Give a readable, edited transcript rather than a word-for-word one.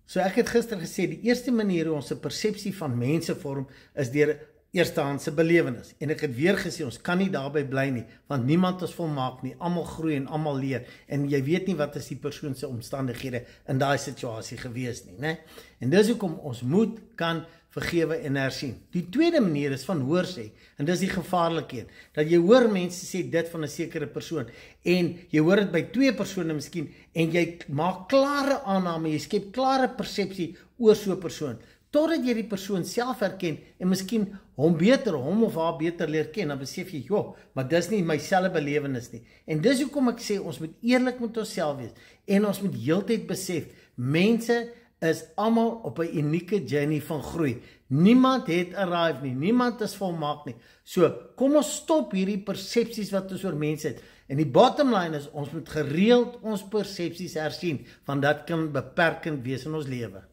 So ek het gister gesê, die eerste manier hoe ons 'n persepsie van mense vorm, is deur eerstehandse belewenis. En ek het weer gesê, ons kan nie daarby bly nie, want niemand is volmaak nie, almal groei en almal leer, en jy weet nie wat is die persoon se omstandighede in daai situasie gewees nie, né? En dis hoekom ons moet kan vergewe en hersien. Die tweede manier is van hoor sê, en dis die gevaarlike een, dat jy hoor mense sê dit van 'n sekere persoon, en jy hoor dit by twee persone miskien, en jy maak klare aanname, jy skep klare persepsie oor so 'n persoon, totdat jy die persoon self herken, en miskien hom of haar beter leer ken, dan besef jy, joh, maar dis nie myselfe belewenis nie. En dis hoekom ek sê, ons moet eerlik met onsself wees, en ons moet heeltyd besef, mense is almal op 'n unieke journey van groei. Niemand het arrive nie, niemand is volmaak nie. So, kom ons stop hierdie persepsies wat ons oor mense het. En die bottom line is, ons moet gereeld ons persepsies hersien, want dat kan beperkend wees in ons lewe.